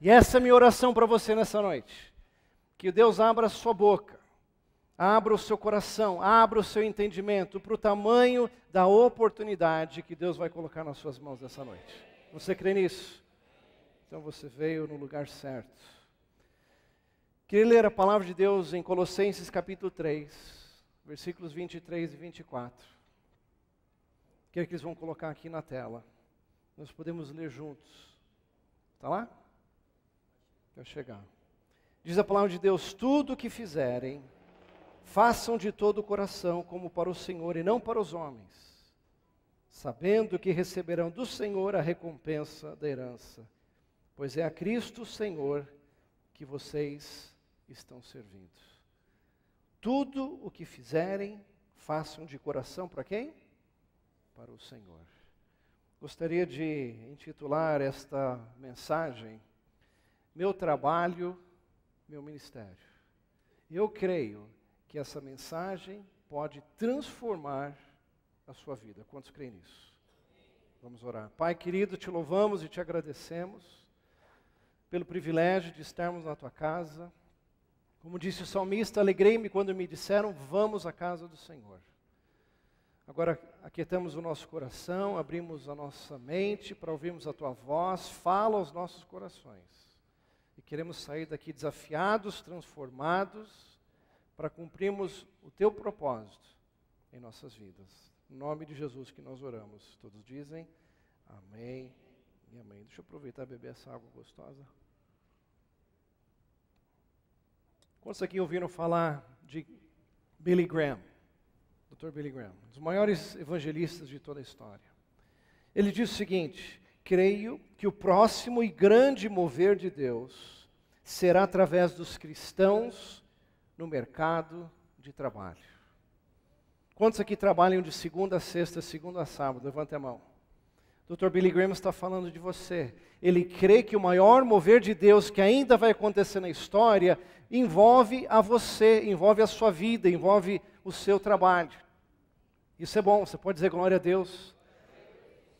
E essa é a minha oração para você nessa noite. Que Deus abra a sua boca, abra o seu coração, abra o seu entendimento para o tamanho da oportunidade que Deus vai colocar nas suas mãos nessa noite. Você crê nisso? Então você veio no lugar certo. Queria ler a palavra de Deus em Colossenses capítulo 3, versículos 23 e 24. Quero que eles vão colocar aqui na tela. Nós podemos ler juntos. Está lá? Vai chegar. Diz a palavra de Deus: tudo o que fizerem, façam de todo o coração como para o Senhor e não para os homens, sabendo que receberão do Senhor a recompensa da herança, pois é a Cristo Senhor que vocês estão servindo. Tudo o que fizerem, façam de coração para quem? Para o Senhor. Gostaria de intitular esta mensagem: Meu trabalho, meu ministério. Eu creio que essa mensagem pode transformar a sua vida. Quantos creem nisso? Vamos orar. Pai querido, te louvamos e te agradecemos pelo privilégio de estarmos na tua casa. Como disse o salmista, alegrei-me quando me disseram, vamos à casa do Senhor. Agora aquietamos o nosso coração, abrimos a nossa mente para ouvirmos a tua voz, fala aos nossos corações. E queremos sair daqui desafiados, transformados, para cumprirmos o teu propósito em nossas vidas. Em nome de Jesus que nós oramos. Todos dizem amém e amém. Deixa eu aproveitar e beber essa água gostosa. Quantos aqui ouviram falar de Billy Graham? Dr. Billy Graham, um dos maiores evangelistas de toda a história. Ele diz o seguinte: creio que o próximo e grande mover de Deus será através dos cristãos no mercado de trabalho. Quantos aqui trabalham de segunda a sexta, segunda a sábado? Levante a mão. Dr. Billy Graham está falando de você. Ele crê que o maior mover de Deus que ainda vai acontecer na história envolve a você, envolve a sua vida, envolve o seu trabalho. Isso é bom, você pode dizer glória a Deus.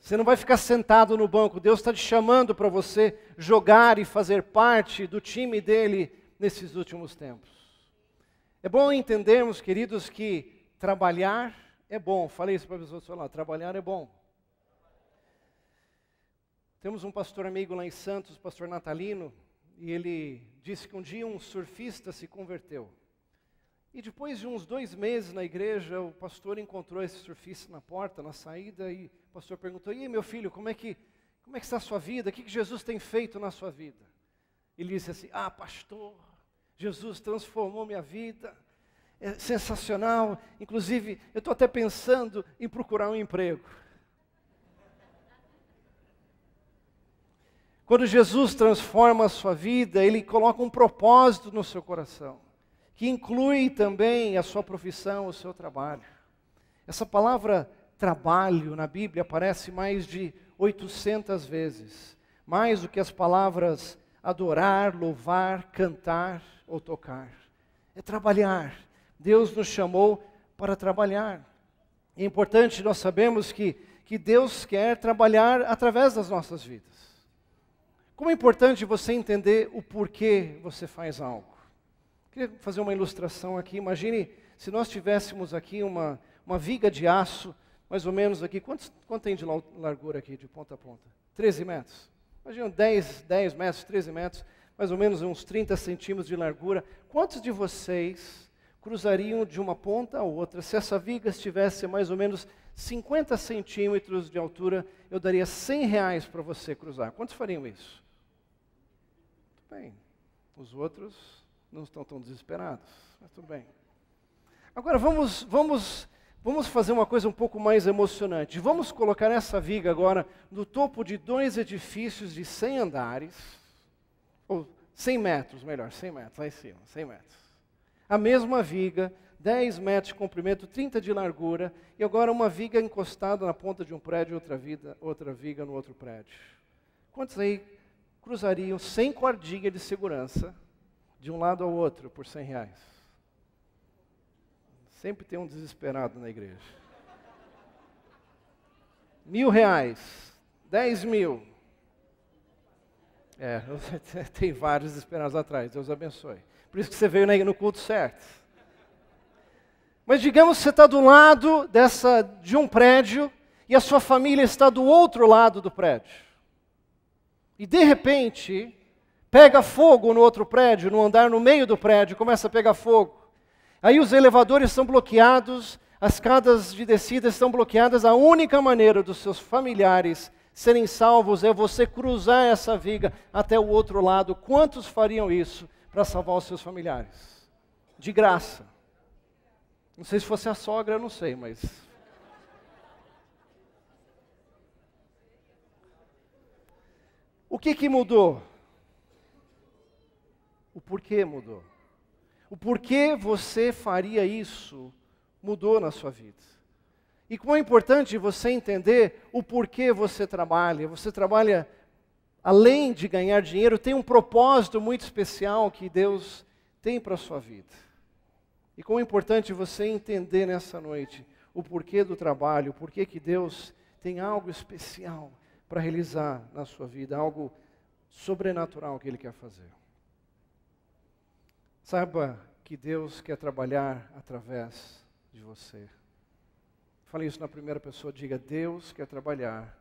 Você não vai ficar sentado no banco, Deus está te chamando para você jogar e fazer parte do time dele nesses últimos tempos. É bom entendermos, queridos, que trabalhar é bom. Falei isso para as pessoas lá, trabalhar é bom. Temos um pastor amigo lá em Santos, pastor Natalino, e ele disse que um dia um surfista se converteu. E depois de uns 2 meses na igreja, o pastor encontrou esse surfista na porta, na saída, e o pastor perguntou: e aí, meu filho, como é que está a sua vida? O que Jesus tem feito na sua vida? Ele disse assim: pastor, Jesus transformou minha vida, é sensacional, inclusive eu estou até pensando em procurar um emprego. Quando Jesus transforma a sua vida, Ele coloca um propósito no seu coração, que inclui também a sua profissão, o seu trabalho. Essa palavra trabalho na Bíblia aparece mais de 800 vezes, mais do que as palavras adorar, louvar, cantar ou tocar. É trabalhar. Deus nos chamou para trabalhar. É importante nós sabemos que Deus quer trabalhar através das nossas vidas. Como é importante você entender o porquê você faz algo. Queria fazer uma ilustração aqui. Imagine se nós tivéssemos aqui uma viga de aço, mais ou menos aqui. Quanto tem de largura aqui, de ponta a ponta? 13 metros. Imagina 10 metros, 13 metros, mais ou menos uns 30 centímetros de largura. Quantos de vocês cruzariam de uma ponta a outra? Se essa viga estivesse mais ou menos 50 centímetros de altura, eu daria R$100 para você cruzar. Quantos fariam isso? Bem, os outros não estão tão desesperados, mas tudo bem. Agora vamos fazer uma coisa um pouco mais emocionante. Vamos colocar essa viga agora no topo de 2 edifícios de 100 andares, ou 100 metros, melhor, 100 metros, lá em cima, 100 metros. A mesma viga, 10 metros de comprimento, 30 de largura, e agora uma viga encostada na ponta de um prédio e outra viga no outro prédio. Quantos aí cruzariam sem cordinha de segurança de um lado ao outro por R$100? Sempre tem um desesperado na igreja. R$1.000, 10 mil. Tem vários esperados atrás, Deus abençoe. Por isso que você veio no culto certo. Mas digamos que você está do lado de um prédio e a sua família está do outro lado do prédio. E de repente, pega fogo no outro prédio, no andar no meio do prédio, começa a pegar fogo. Aí os elevadores estão bloqueados, as escadas de descida estão bloqueadas, a única maneira dos seus familiares serem salvos é você cruzar essa viga até o outro lado. Quantos fariam isso para salvar os seus familiares? De graça. Não sei se fosse a sogra, eu não sei, mas... O que mudou? O porquê mudou. O porquê você faria isso mudou na sua vida. E como é importante você entender o porquê você trabalha. Você trabalha, além de ganhar dinheiro, tem um propósito muito especial que Deus tem para a sua vida. E como é importante você entender nessa noite o porquê do trabalho, o porquê que Deus tem algo especial para realizar na sua vida, algo sobrenatural que Ele quer fazer. Saiba que Deus quer trabalhar através de você. Fale isso na primeira pessoa, diga: Deus quer trabalhar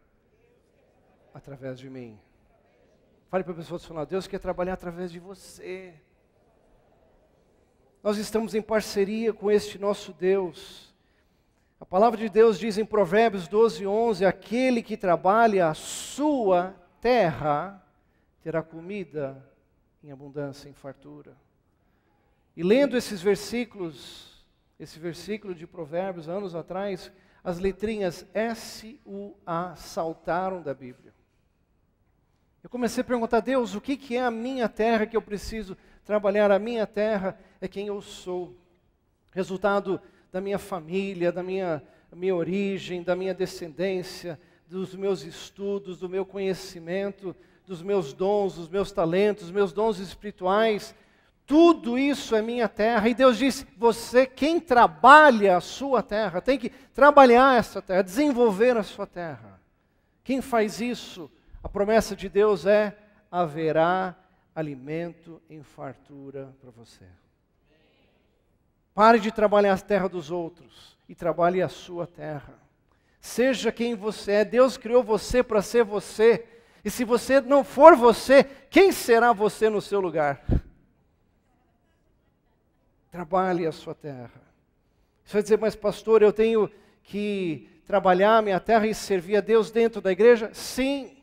através de mim. Fale para a pessoa do seu lado: Deus quer trabalhar através de você. Nós estamos em parceria com este nosso Deus. A palavra de Deus diz em Provérbios 12:11, aquele que trabalha a sua terra terá comida em abundância, em fartura. E lendo esses versículos, esse versículo de Provérbios, anos atrás, as letrinhas S-U-A saltaram da Bíblia. Eu comecei a perguntar: Deus, o que é a minha terra que eu preciso trabalhar? A minha terra é quem eu sou. Resultado da minha família, da minha origem, da minha descendência, dos meus estudos, do meu conhecimento, dos meus dons, dos meus talentos, dos meus dons espirituais. Tudo isso é minha terra. E Deus disse: você, quem trabalha a sua terra, tem que trabalhar essa terra, desenvolver a sua terra. Quem faz isso, a promessa de Deus é: haverá alimento em fartura para você. Pare de trabalhar a terra dos outros e trabalhe a sua terra. Seja quem você é. Deus criou você para ser você. E se você não for você, quem será você no seu lugar? Trabalhe a sua terra. Você vai dizer: mas pastor, eu tenho que trabalhar a minha terra e servir a Deus dentro da igreja? Sim.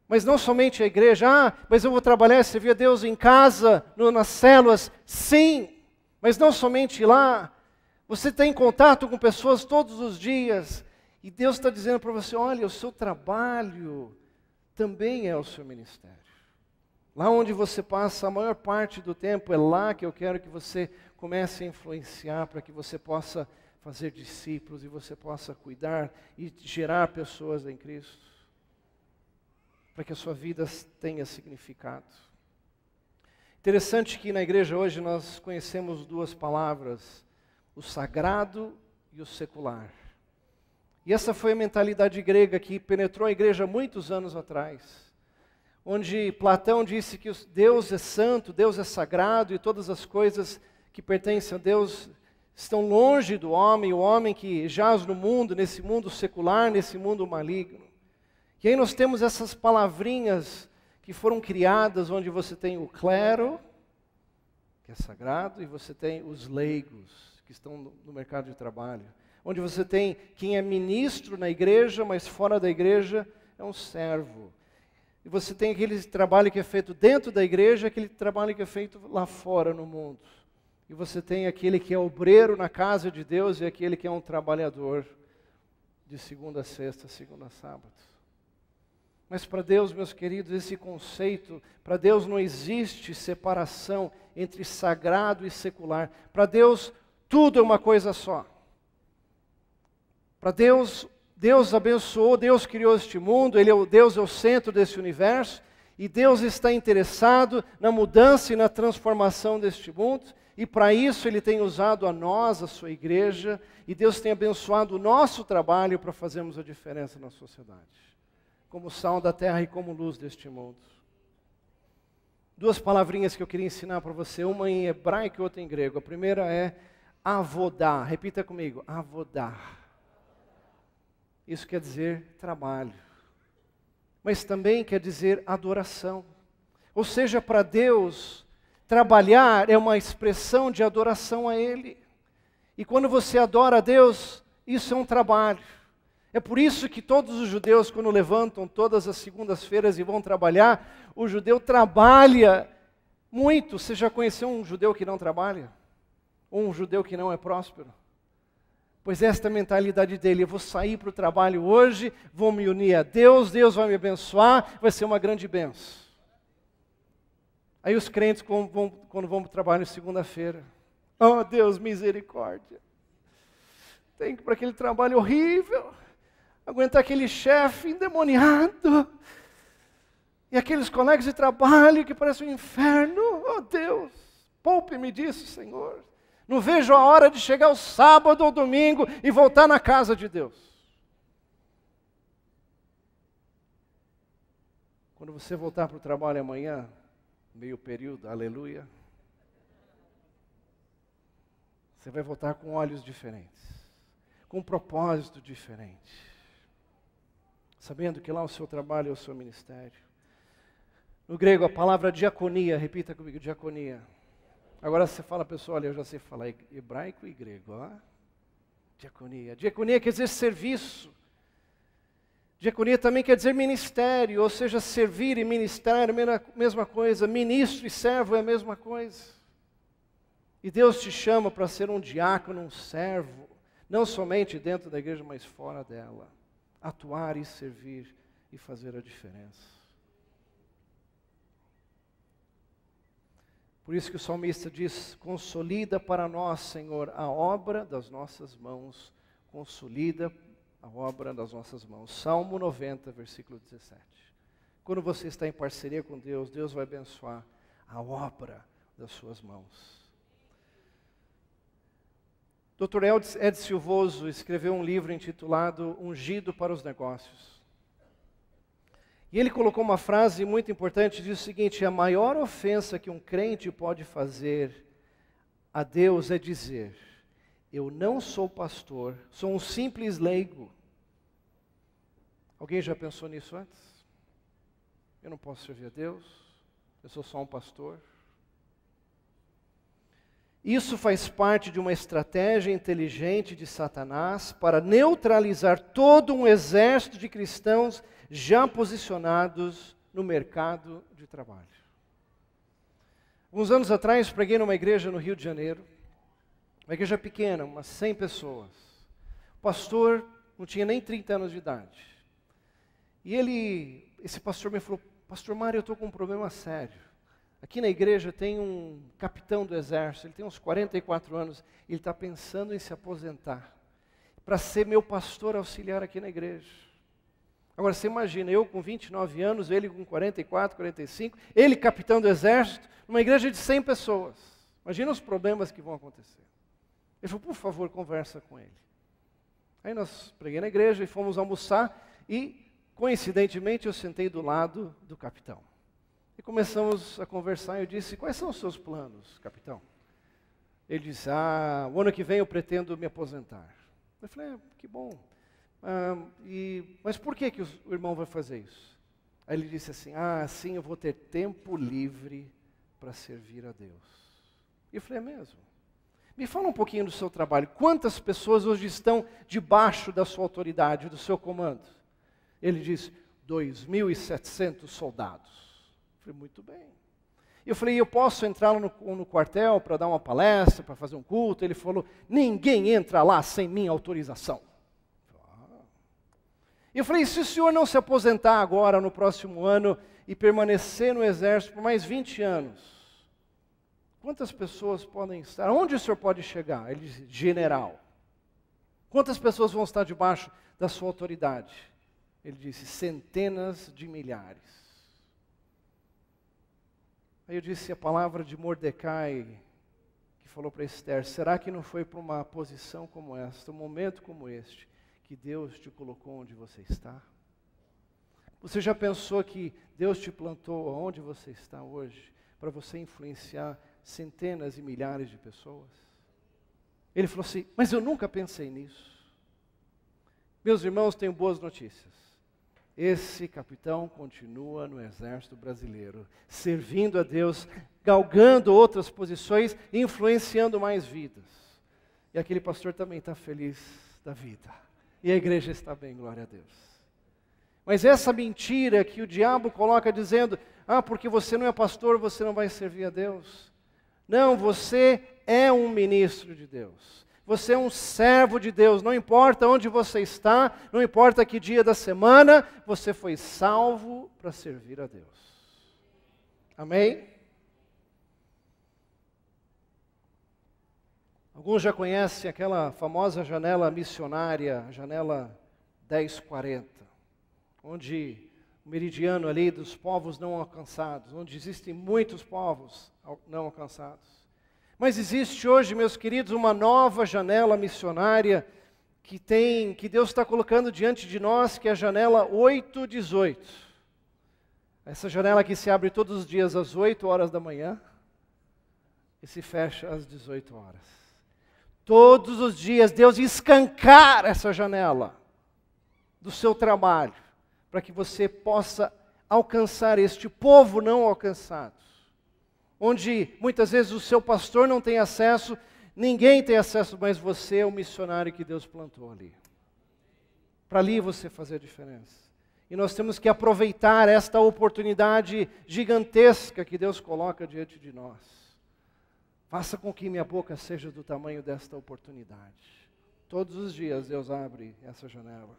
Mas não somente a igreja. Mas eu vou trabalhar e servir a Deus em casa, nas células? Sim. Mas não somente lá. Você tem contato com pessoas todos os dias. E Deus está dizendo para você: olha, o seu trabalho também é o seu ministério. Lá onde você passa a maior parte do tempo, é lá que eu quero que você comece a influenciar, para que você possa fazer discípulos e você possa cuidar e gerar pessoas em Cristo, para que a sua vida tenha significado. Interessante que na igreja hoje nós conhecemos duas palavras: o sagrado e o secular. E essa foi a mentalidade grega que penetrou a igreja muitos anos atrás, onde Platão disse que Deus é santo, Deus é sagrado, e todas as coisas que pertencem a Deus estão longe do homem, o homem que jaz no mundo, nesse mundo secular, nesse mundo maligno. E aí nós temos essas palavrinhas que foram criadas, onde você tem o clero, que é sagrado, e você tem os leigos, que estão no mercado de trabalho. Onde você tem quem é ministro na igreja, mas fora da igreja é um servo. E você tem aquele trabalho que é feito dentro da igreja, aquele trabalho que é feito lá fora no mundo. E você tem aquele que é obreiro na casa de Deus e aquele que é um trabalhador de segunda a sexta, segunda a sábado. Mas para Deus, meus queridos, esse conceito, para Deus não existe separação entre sagrado e secular. Para Deus, tudo é uma coisa só. Para Deus, Deus abençoou, Deus criou este mundo, Deus é o centro desse universo, e Deus está interessado na mudança e na transformação deste mundo, e para isso Ele tem usado a nós, a sua igreja, e Deus tem abençoado o nosso trabalho para fazermos a diferença na sociedade. como sal da terra e como luz deste mundo. Duas palavrinhas que eu queria ensinar para você, uma em hebraico e outra em grego. A primeira é avodá. Repita comigo, avodá. Isso quer dizer trabalho. Mas também quer dizer adoração. Ou seja, para Deus, trabalhar é uma expressão de adoração a Ele. E quando você adora a Deus, isso é um trabalho. É por isso que todos os judeus, quando levantam todas as segundas-feiras e vão trabalhar, o judeu trabalha muito. Você já conheceu um judeu que não trabalha? Ou um judeu que não é próspero? Pois esta é a mentalidade dele: eu vou sair para o trabalho hoje, vou me unir a Deus, Deus vai me abençoar, vai ser uma grande bênção. Aí os crentes, quando vão para o trabalho segunda-feira, oh Deus, misericórdia, tem que ir para aquele trabalho horrível, aguentar aquele chefe endemoniado, e aqueles colegas de trabalho que parecem um inferno. Oh Deus, poupe-me disso, Senhor. Não vejo a hora de chegar o sábado ou domingo e voltar na casa de Deus. Quando você voltar para o trabalho amanhã, meio período, aleluia, você vai voltar com olhos diferentes, com um propósito diferente, sabendo que lá o seu trabalho é o seu ministério. No grego, a palavra diaconia, repita comigo, diaconia. Agora você fala, pessoal, olha, eu já sei falar hebraico e grego, ó. Diaconia. Diaconia quer dizer serviço. Diaconia também quer dizer ministério, ou seja, servir e ministério é a mesma coisa. Ministro e servo é a mesma coisa. E Deus te chama para ser um diácono, um servo, não somente dentro da igreja, mas fora dela. Atuar e servir e fazer a diferença. Por isso que o salmista diz: consolida para nós, Senhor, a obra das nossas mãos. Consolida a obra das nossas mãos. Salmo 90, versículo 17. Quando você está em parceria com Deus, Deus vai abençoar a obra das suas mãos. Dr. Ed Silvoso escreveu um livro intitulado Ungido para os Negócios. E ele colocou uma frase muito importante, diz o seguinte: a maior ofensa que um crente pode fazer a Deus é dizer: eu não sou pastor, sou um simples leigo. Alguém já pensou nisso antes? Eu não posso servir a Deus, eu sou só um pastor. Isso faz parte de uma estratégia inteligente de Satanás para neutralizar todo um exército de cristãos já posicionados no mercado de trabalho. Alguns anos atrás, preguei numa igreja no Rio de Janeiro, uma igreja pequena, umas 100 pessoas. O pastor não tinha nem 30 anos de idade. E esse pastor me falou: pastor Mário, eu estou com um problema sério. Aqui na igreja tem um capitão do exército, ele tem uns 44 anos, ele está pensando em se aposentar para ser meu pastor auxiliar aqui na igreja. Agora você imagina, eu com 29 anos, ele com 44, 45, ele capitão do exército, numa igreja de 100 pessoas. Imagina os problemas que vão acontecer. Ele falou: por favor, conversa com ele. Aí nós preguei na igreja e fomos almoçar e, coincidentemente, eu sentei do lado do capitão. E começamos a conversar e eu disse: quais são os seus planos, capitão? Ele disse: o ano que vem eu pretendo me aposentar. Eu falei: que bom. Mas por que o irmão vai fazer isso? Aí ele disse assim: assim eu vou ter tempo livre para servir a Deus. E eu falei: é mesmo? Me fala um pouquinho do seu trabalho. Quantas pessoas hoje estão debaixo da sua autoridade, do seu comando? Ele disse: 2.700 soldados. Eu falei: muito bem. Eu falei: eu posso entrar no quartel para dar uma palestra, para fazer um culto? Ele falou: ninguém entra lá sem minha autorização. Eu falei: se o senhor não se aposentar agora, no próximo ano, e permanecer no exército por mais 20 anos, quantas pessoas podem estar? Onde o senhor pode chegar? Ele disse: general. Quantas pessoas vão estar debaixo da sua autoridade? Ele disse: centenas de milhares. Aí eu disse a palavra de Mordecai, que falou para Esther: será que não foi para uma posição como esta, um momento como este, que Deus te colocou onde você está? Você já pensou que Deus te plantou onde você está hoje para você influenciar centenas e milhares de pessoas? Ele falou assim, mas eu nunca pensei nisso. Meus irmãos, tenho boas notícias. Esse capitão continua no exército brasileiro, servindo a Deus, galgando outras posições, influenciando mais vidas. E aquele pastor também está feliz da vida. E a igreja está bem, glória a Deus. Mas essa mentira que o diabo coloca dizendo, porque você não é pastor, você não vai servir a Deus. Não, você é um ministro de Deus. Você é um servo de Deus, não importa onde você está, não importa que dia da semana, você foi salvo para servir a Deus. Amém? Alguns já conhecem aquela famosa janela missionária, a janela 1040, onde o meridiano ali dos povos não alcançados, onde existem muitos povos não alcançados. Mas existe hoje, meus queridos, uma nova janela missionária que Deus está colocando diante de nós, que é a janela 818. Essa janela que se abre todos os dias às 8 horas da manhã e se fecha às 18 horas. Todos os dias Deus escancara essa janela do seu trabalho, para que você possa alcançar este povo não alcançado. Onde muitas vezes o seu pastor não tem acesso, ninguém tem acesso, mas você é o missionário que Deus plantou ali. Para ali você fazer a diferença. E nós temos que aproveitar esta oportunidade gigantesca que Deus coloca diante de nós. Faça com que minha boca seja do tamanho desta oportunidade. Todos os dias Deus abre essa janela.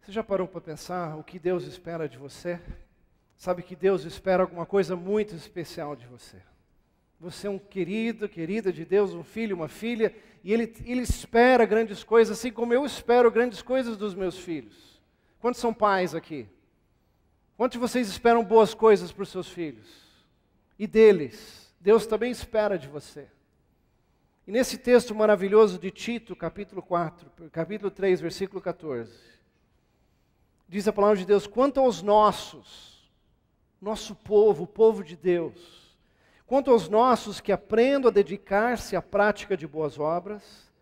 Você já parou para pensar o que Deus espera de você? Sabe que Deus espera alguma coisa muito especial de você. Você é um querido, querida de Deus, um filho, uma filha, e Ele espera grandes coisas, assim como eu espero grandes coisas dos meus filhos. Quantos são pais aqui? Quantos de vocês esperam boas coisas para os seus filhos? E deles, Deus também espera de você. E nesse texto maravilhoso de Tito, capítulo 3, versículo 14, diz a palavra de Deus, quanto aos nosso povo, o povo de Deus, quanto aos nossos que aprendam a dedicar-se à prática de boas obras,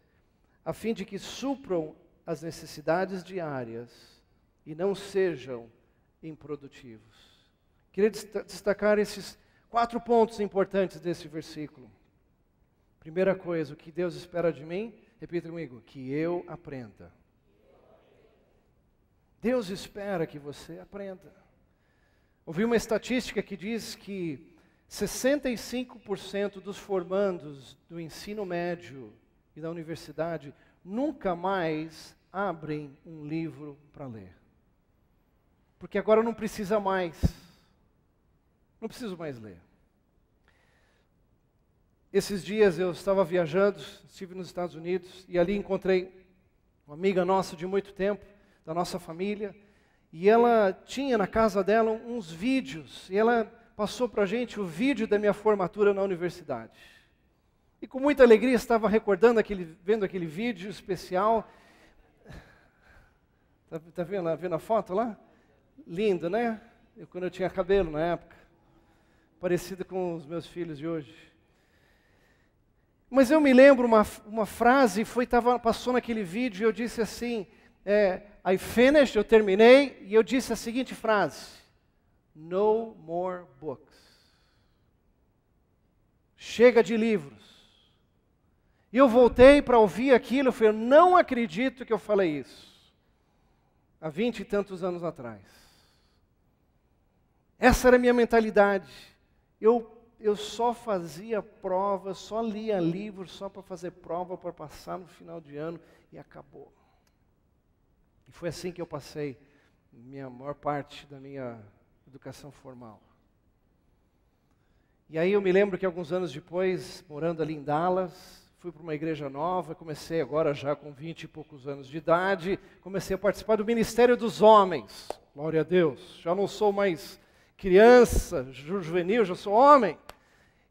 a fim de que supram as necessidades diárias e não sejam improdutivos. Queria destacar esses 4 pontos importantes desse versículo. Primeira coisa, o que Deus espera de mim, repita comigo, que eu aprenda. Deus espera que você aprenda. Ouvi uma estatística que diz que 65% dos formandos do ensino médio e da universidade nunca mais abrem um livro para ler. Porque agora não precisa mais. Não preciso mais ler. Esses dias eu estava viajando, estive nos Estados Unidos, e ali encontrei uma amiga nossa de muito tempo, da nossa família, e ela tinha na casa dela uns vídeos, e ela passou para a gente o vídeo da minha formatura na universidade. E com muita alegria estava recordando vendo aquele vídeo especial. Está vendo a foto lá? Lindo, né? Quando eu tinha cabelo na época. Parecido com os meus filhos de hoje. Mas eu me lembro uma frase, passou naquele vídeo e eu disse assim, I finished, eu terminei, e eu disse a seguinte frase, no more books. Chega de livros. E eu voltei para ouvir aquilo, eu falei, eu não acredito que eu falei isso. Há 20 e tantos anos atrás. Essa era a minha mentalidade. Eu só fazia prova, só lia livros, só para fazer prova, para passar no final de ano, e acabou. E foi assim que eu passei a maior parte da minha educação formal. E aí eu me lembro que alguns anos depois, morando ali em Dallas, fui para uma igreja nova, comecei agora já com 20 e poucos anos de idade, comecei a participar do Ministério dos Homens. Glória a Deus, já não sou mais criança, juvenil, já sou homem.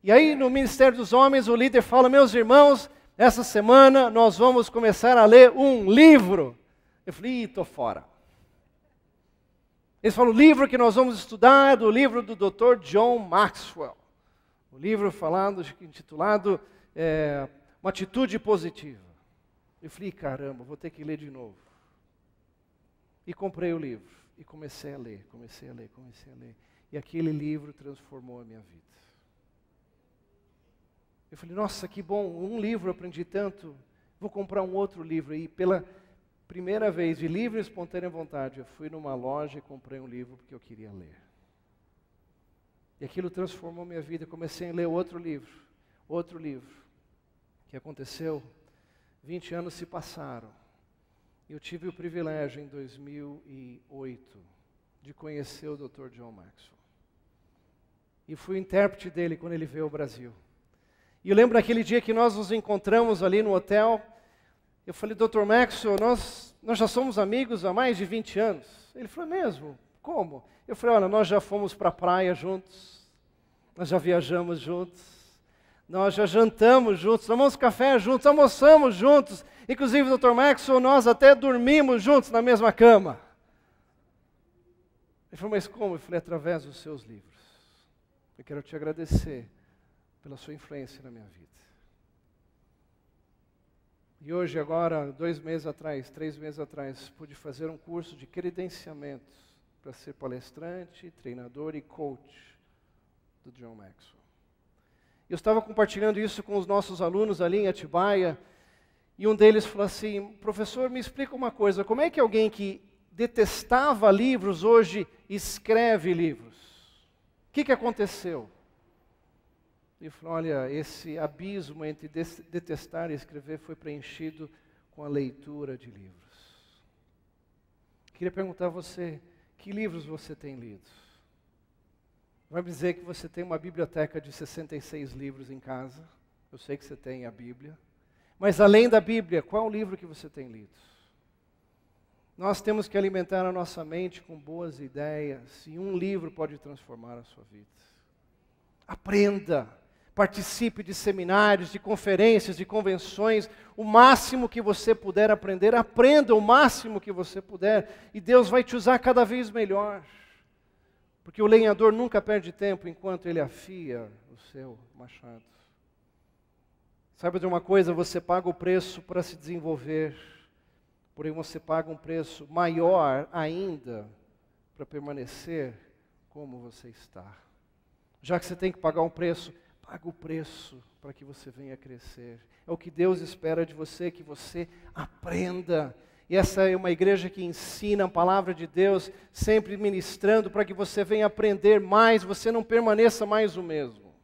E aí no Ministério dos Homens o líder fala, meus irmãos, essa semana nós vamos começar a ler um livro. Eu falei, estou fora. Eles falam, o livro que nós vamos estudar é do livro do Dr. John Maxwell. O livro intitulado Uma Atitude Positiva. Eu falei, caramba, vou ter que ler de novo. E comprei o livro. E comecei a ler. E aquele livro transformou a minha vida. Eu falei, nossa, que bom, um livro eu aprendi tanto, vou comprar um outro livro. E pela primeira vez, de livre e espontânea vontade, eu fui numa loja e comprei um livro porque eu queria ler. E aquilo transformou minha vida. Eu comecei a ler outro livro. O que aconteceu? 20 anos se passaram. Eu tive o privilégio, em 2008, de conhecer o Dr. John Maxwell. E fui intérprete dele quando ele veio ao Brasil. E eu lembro daquele dia que nós nos encontramos ali no hotel. Eu falei, Dr. Maxwell, nós já somos amigos há mais de 20 anos. Ele falou, mesmo? Como? Eu falei, olha, nós já fomos para a praia juntos, nós já viajamos juntos, nós já jantamos juntos, tomamos café juntos, almoçamos juntos. Inclusive, Dr. Maxwell, nós até dormimos juntos na mesma cama. Ele falou, mas como? Eu falei, através dos seus livros. Eu quero te agradecer pela sua influência na minha vida. E hoje, agora, 3 meses atrás, pude fazer um curso de credenciamento para ser palestrante, treinador e coach do John Maxwell. Eu estava compartilhando isso com os nossos alunos ali em Atibaia, e um deles falou assim, professor, me explica uma coisa, como é que alguém que detestava livros hoje escreve livros? O que aconteceu? Ele falou, olha, esse abismo entre detestar e escrever foi preenchido com a leitura de livros. Queria perguntar a você, que livros você tem lido? Vai me dizer que você tem uma biblioteca de 66 livros em casa. Eu sei que você tem a Bíblia. Mas além da Bíblia, qual é o livro que você tem lido? Nós temos que alimentar a nossa mente com boas ideias, e um livro pode transformar a sua vida. Aprenda, participe de seminários, de conferências, de convenções, o máximo que você puder aprender, aprenda o máximo que você puder, e Deus vai te usar cada vez melhor. Porque o lenhador nunca perde tempo enquanto ele afia o seu machado. Saiba de uma coisa, você paga o preço para se desenvolver, porém você paga um preço maior ainda para permanecer como você está. Já que você tem que pagar um preço, paga o preço para que você venha crescer. É o que Deus espera de você, que você aprenda. E essa é uma igreja que ensina a palavra de Deus, sempre ministrando para que você venha aprender mais, você não permaneça mais o mesmo.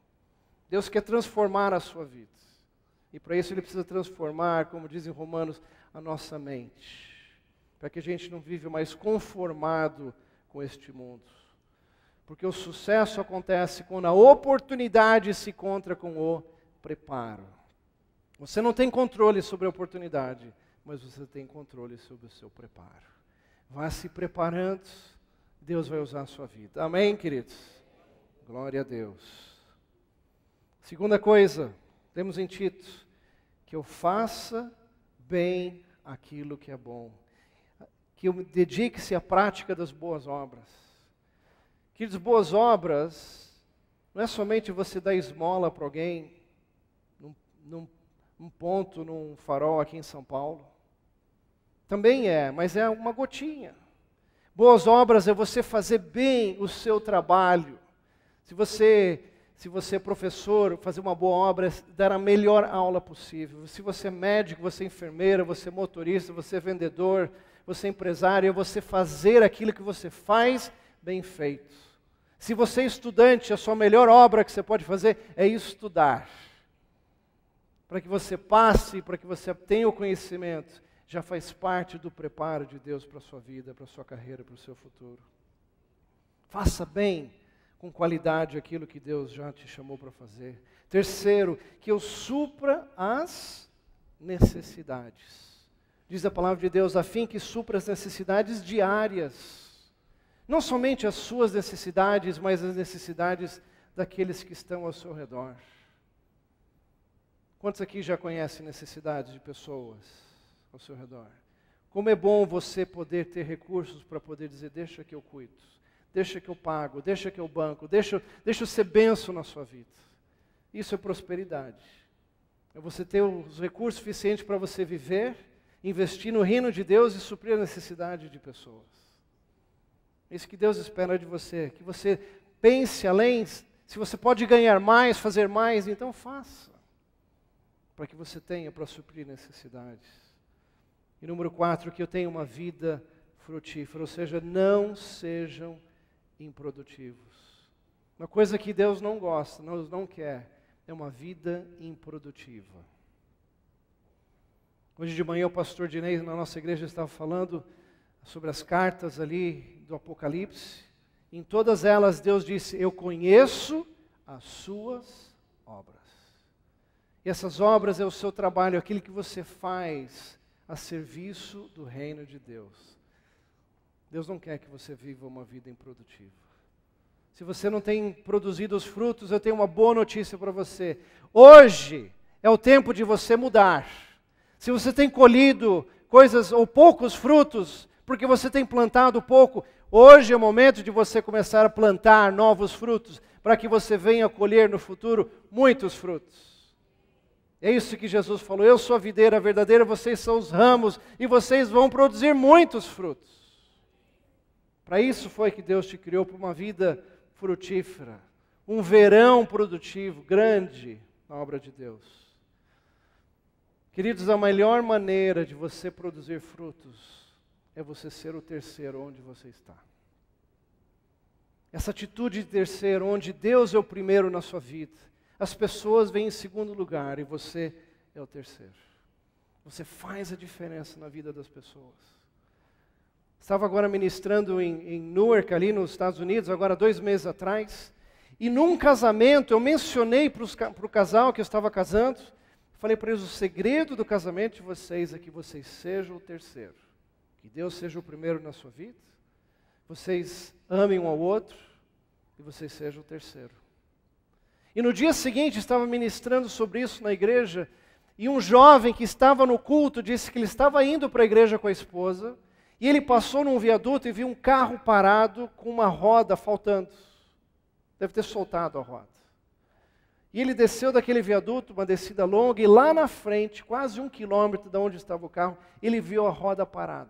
Deus quer transformar a sua vida. E para isso Ele precisa transformar, como diz em Romanos, a nossa mente. Para que a gente não vive mais conformado com este mundo. Porque o sucesso acontece quando a oportunidade se encontra com o preparo. Você não tem controle sobre a oportunidade, mas você tem controle sobre o seu preparo. Vá se preparando, Deus vai usar a sua vida. Amém, queridos? Glória a Deus. Segunda coisa, temos em Tito, que eu faça bem aquilo que é bom. Que eu dedique-se à prática das boas obras. Queridos, boas obras não é somente você dar esmola para alguém num ponto, num farol aqui em São Paulo. Também é, mas é uma gotinha. Boas obras é você fazer bem o seu trabalho. Se você é professor, fazer uma boa obra é dar a melhor aula possível. Se você é médico, você é enfermeira, você é motorista, você é vendedor, você é empresário, é você fazer aquilo que você faz bem feito. Se você é estudante, a sua melhor obra que você pode fazer é estudar. Para que você passe, para que você tenha o conhecimento, já faz parte do preparo de Deus para a sua vida, para a sua carreira, para o seu futuro. Faça bem, com qualidade, aquilo que Deus já te chamou para fazer. Terceiro, que eu supra as necessidades. Diz a palavra de Deus, a fim que supra as necessidades diárias. Não somente as suas necessidades, mas as necessidades daqueles que estão ao seu redor. Quantos aqui já conhecem necessidades de pessoas ao seu redor? Como é bom você poder ter recursos para poder dizer, deixa que eu cuido, deixa que eu pago, deixa que eu banco, deixa eu ser bênção na sua vida. Isso é prosperidade. É você ter os recursos suficientes para você viver, investir no reino de Deus e suprir a necessidade de pessoas. É isso que Deus espera de você, que você pense além, se você pode ganhar mais, fazer mais, então faça, para que você tenha para suprir necessidades. E número 4, que eu tenha uma vida frutífera, ou seja, não sejam improdutivos. Uma coisa que Deus não gosta, não quer, é uma vida improdutiva. Hoje de manhã o pastor Dinei na nossa igreja estava falando sobre as cartas ali do Apocalipse. Em todas elas Deus disse, eu conheço as suas obras. E essas obras é o seu trabalho, aquilo que você faz a serviço do reino de Deus. Deus não quer que você viva uma vida improdutiva. Se você não tem produzido os frutos, eu tenho uma boa notícia para você. Hoje é o tempo de você mudar. Se você tem colhido coisas ou poucos frutos, porque você tem plantado pouco, hoje é o momento de você começar a plantar novos frutos, para que você venha colher no futuro muitos frutos. É isso que Jesus falou, eu sou a videira verdadeira, vocês são os ramos, e vocês vão produzir muitos frutos. Para isso foi que Deus te criou, para uma vida frutífera, um verão produtivo, grande na obra de Deus. Queridos, a melhor maneira de você produzir frutos é você ser o terceiro onde você está. Essa atitude de terceiro, onde Deus é o primeiro na sua vida, as pessoas vêm em segundo lugar e você é o terceiro. Você faz a diferença na vida das pessoas. Estava agora ministrando em Newark, ali nos Estados Unidos, agora 2 meses atrás, e num casamento eu mencionei para o casal que eu estava casando, falei para eles, o segredo do casamento de vocês é que vocês sejam o terceiro. Que Deus seja o primeiro na sua vida, vocês amem um ao outro e vocês sejam o terceiro. E no dia seguinte estava ministrando sobre isso na igreja, e um jovem que estava no culto disse que ele estava indo para a igreja com a esposa, e ele passou num viaduto e viu um carro parado com uma roda faltando. Deve ter soltado a roda. E ele desceu daquele viaduto, uma descida longa, e lá na frente, quase 1 quilômetro de onde estava o carro, ele viu a roda parada.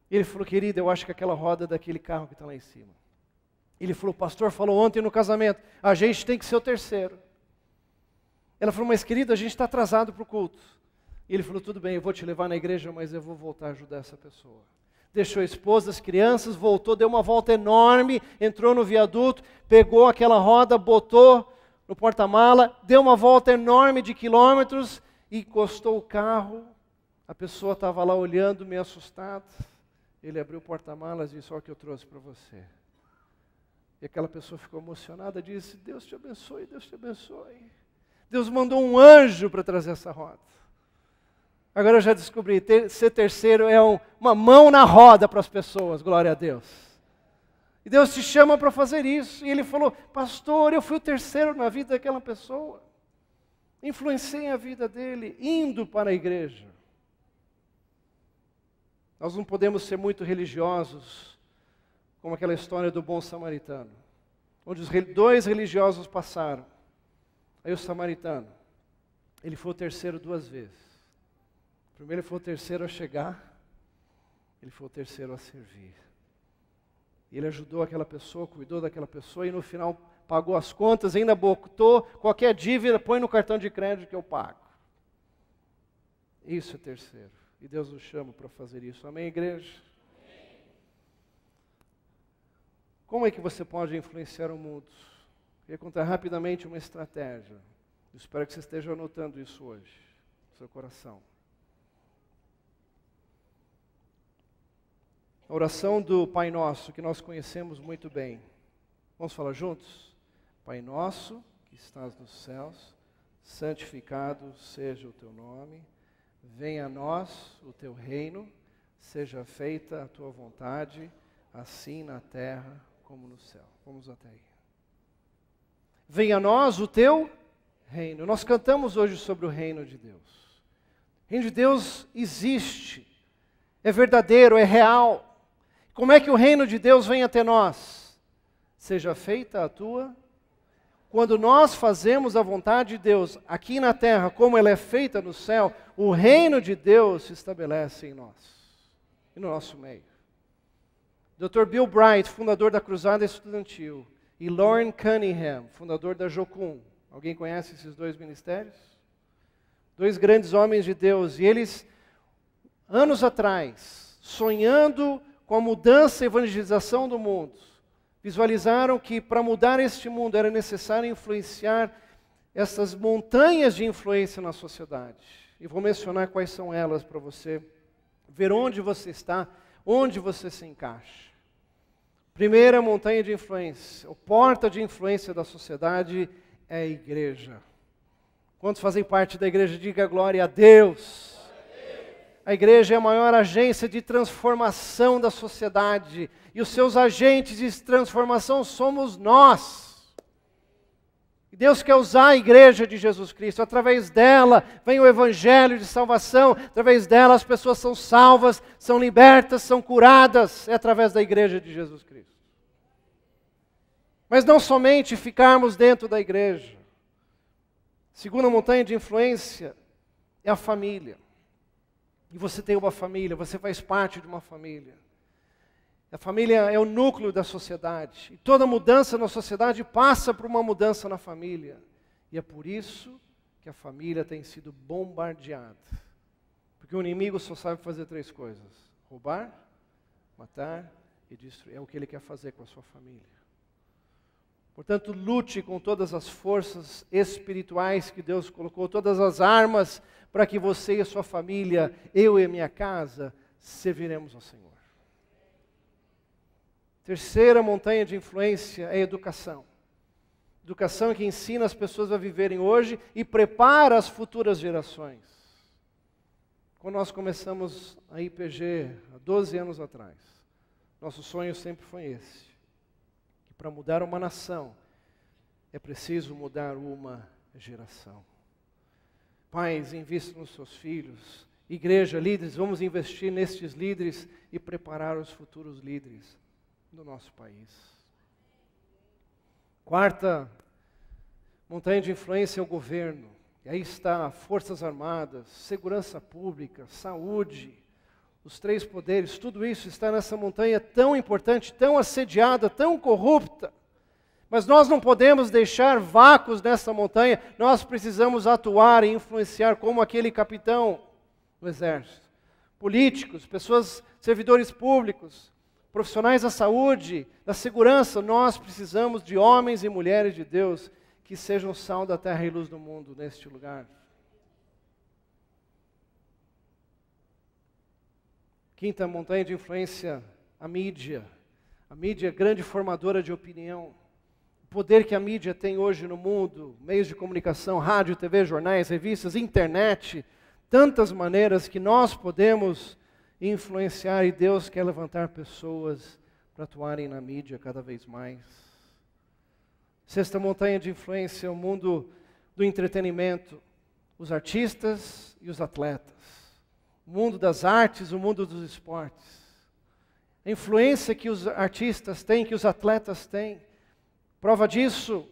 Ele falou, querida, eu acho que aquela roda é daquele carro que está lá em cima. Ele falou, o pastor falou ontem no casamento, a gente tem que ser o terceiro. Ela falou, mas querida, a gente está atrasado para o culto. E ele falou, tudo bem, eu vou te levar na igreja, mas eu vou voltar a ajudar essa pessoa. Deixou a esposa, as crianças, voltou, deu uma volta enorme, entrou no viaduto, pegou aquela roda, botou no porta-mala, deu uma volta enorme de quilômetros, e encostou o carro. A pessoa estava lá olhando, meio assustada. Ele abriu o porta-malas e disse, olha o que eu trouxe para você. E aquela pessoa ficou emocionada, disse, Deus te abençoe, Deus te abençoe. Deus mandou um anjo para trazer essa roda. Agora eu já descobri, ser terceiro é uma mão na roda para as pessoas, glória a Deus. E Deus te chama para fazer isso. E ele falou, pastor, eu fui o terceiro na vida daquela pessoa. Influenciei a vida dele, indo para a igreja. Nós não podemos ser muito religiosos, como aquela história do bom samaritano, onde os 2 religiosos passaram. Aí o samaritano, ele foi o terceiro 2 vezes. Primeiro ele foi o terceiro a chegar, ele foi o terceiro a servir. E ele ajudou aquela pessoa, cuidou daquela pessoa e no final pagou as contas, ainda botou qualquer dívida, põe no cartão de crédito que eu pago. Isso é terceiro. E Deus nos chama para fazer isso. Amém, igreja? Como é que você pode influenciar o mundo? Queria contar rapidamente uma estratégia. Eu espero que você esteja anotando isso hoje, no seu coração. A oração do Pai Nosso, que nós conhecemos muito bem. Vamos falar juntos? Pai Nosso, que estás nos céus, santificado seja o teu nome. Venha a nós o teu reino, seja feita a tua vontade, assim na terra como no céu. Vamos até aí. Venha a nós o teu reino. Nós cantamos hoje sobre o reino de Deus. reino de Deus existe, é verdadeiro, é real. Como é que o reino de Deus vem até nós? Seja feita a tua. Quando nós fazemos a vontade de Deus aqui na terra, como ela é feita no céu, o reino de Deus se estabelece em nós e no nosso meio. Dr. Bill Bright, fundador da Cruzada Estudantil, e Loren Cunningham, fundador da Jocum. Alguém conhece esses dois ministérios? Dois grandes homens de Deus, e eles, anos atrás, sonhando com a mudança e evangelização do mundo, visualizaram que para mudar este mundo era necessário influenciar essas montanhas de influência na sociedade. E vou mencionar quais são elas para você ver onde você está, onde você se encaixa. Primeira montanha de influência, a porta de influência da sociedade é a igreja. Quantos fazem parte da igreja? Diga glória a Deus. A igreja é a maior agência de transformação da sociedade. E os seus agentes de transformação somos nós. E Deus quer usar a igreja de Jesus Cristo. Através dela vem o evangelho de salvação. Através dela as pessoas são salvas, são libertas, são curadas. É através da igreja de Jesus Cristo. Mas não somente ficarmos dentro da igreja. Segunda montanha de influência é a família. E você tem uma família, você faz parte de uma família. A família é o núcleo da sociedade. E toda mudança na sociedade passa por uma mudança na família. E é por isso que a família tem sido bombardeada. Porque o inimigo só sabe fazer três coisas: roubar, matar e destruir. É o que ele quer fazer com a sua família. Portanto, lute com todas as forças espirituais que Deus colocou, todas as armas, para que você e a sua família, eu e a minha casa, serviremos ao Senhor. Terceira montanha de influência é a educação. Educação que ensina as pessoas a viverem hoje e prepara as futuras gerações. Quando nós começamos a IPG, há 12 anos atrás, nosso sonho sempre foi esse. Que para mudar uma nação, é preciso mudar uma geração. Pais, invistam nos seus filhos. Igreja, líderes, vamos investir nestes líderes e preparar os futuros líderes do nosso país. Quarta montanha de influência é o governo. E aí está Forças Armadas, segurança pública, saúde, os três poderes. Tudo isso está nessa montanha tão importante, tão assediada, tão corrupta. Mas nós não podemos deixar vácuos nessa montanha, nós precisamos atuar e influenciar como aquele capitão do exército. Políticos, pessoas, servidores públicos, profissionais da saúde, da segurança, nós precisamos de homens e mulheres de Deus que sejam sal da terra e luz do mundo neste lugar. Quinta montanha de influência, a mídia. A mídia é grande formadora de opinião. O poder que a mídia tem hoje no mundo, meios de comunicação, rádio, TV, jornais, revistas, internet, tantas maneiras que nós podemos influenciar e Deus quer levantar pessoas para atuarem na mídia cada vez mais. Sexta montanha de influência é o mundo do entretenimento, os artistas e os atletas. O mundo das artes, o mundo dos esportes. A influência que os artistas têm, que os atletas têm. Prova disso,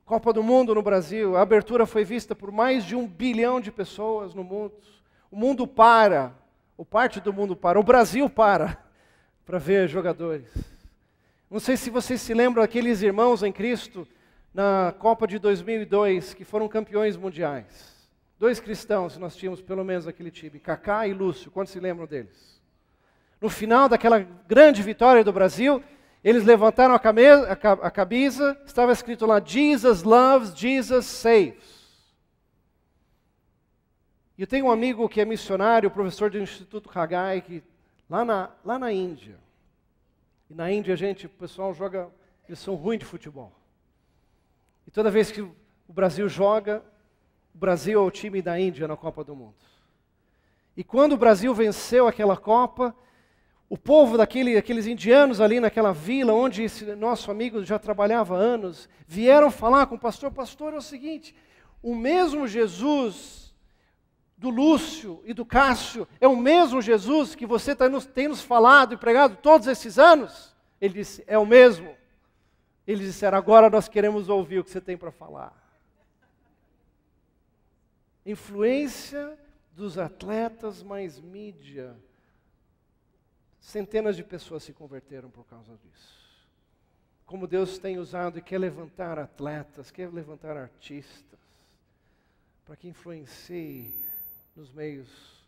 Copa do Mundo no Brasil, a abertura foi vista por mais de 1 bilhão de pessoas no mundo. O mundo para, ou parte do mundo para, o Brasil para ver jogadores. Não sei se vocês se lembram daqueles irmãos em Cristo na Copa de 2002, que foram campeões mundiais. 2 cristãos nós tínhamos pelo menos naquele time, Kaká e Lúcio, quantos se lembram deles? No final daquela grande vitória do Brasil, eles levantaram a camisa, estava escrito lá, Jesus loves, Jesus saves. E eu tenho um amigo que é missionário, professor do Instituto Haggai, que, lá na Índia. E na Índia, o pessoal joga, eles são ruins de futebol. E toda vez que o Brasil joga, o Brasil é o time da Índia na Copa do Mundo. E quando o Brasil venceu aquela Copa, o povo daqueles indianos ali naquela vila, onde esse nosso amigo já trabalhava há anos, vieram falar com o pastor, pastor, é o seguinte, o mesmo Jesus do Lúcio e do Cássio é o mesmo Jesus que você tem nos falado e pregado todos esses anos? Ele disse, é o mesmo. Eles disseram, agora nós queremos ouvir o que você tem para falar. Influência dos atletas mais mídia. Centenas de pessoas se converteram por causa disso. Como Deus tem usado e quer levantar atletas, quer levantar artistas, para que influencie nos meios.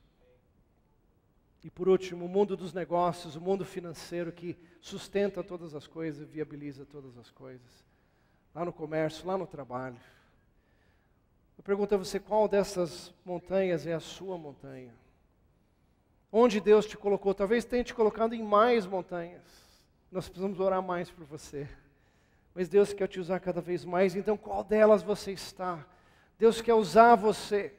E por último, o mundo dos negócios, o mundo financeiro que sustenta todas as coisas, viabiliza todas as coisas. Lá no comércio, lá no trabalho. Eu pergunto a você, qual dessas montanhas é a sua montanha? Onde Deus te colocou? Talvez tenha te colocado em mais montanhas. Nós precisamos orar mais por você. Mas Deus quer te usar cada vez mais, então qual delas você está? Deus quer usar você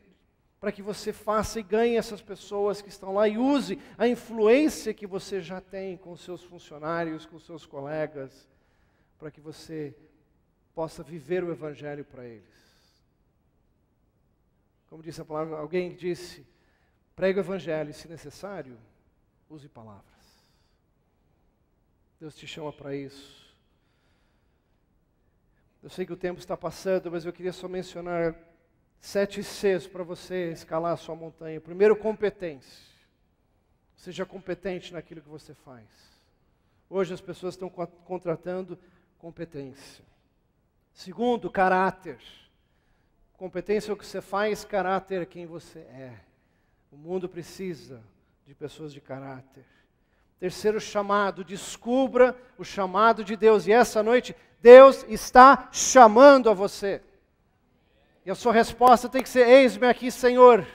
para que você faça e ganhe essas pessoas que estão lá e use a influência que você já tem com os seus funcionários, com os seus colegas, para que você possa viver o Evangelho para eles. Como disse a palavra, alguém disse, pregue o Evangelho e, se necessário, use palavras. Deus te chama para isso. Eu sei que o tempo está passando, mas eu queria só mencionar 7 Cs para você escalar a sua montanha. Primeiro, competência. Seja competente naquilo que você faz. Hoje as pessoas estão contratando competência. Segundo, caráter. Competência é o que você faz, caráter é quem você é. O mundo precisa de pessoas de caráter. Terceiro, chamado. Descubra o chamado de Deus. E essa noite, Deus está chamando a você. E a sua resposta tem que ser, eis-me aqui, Senhor,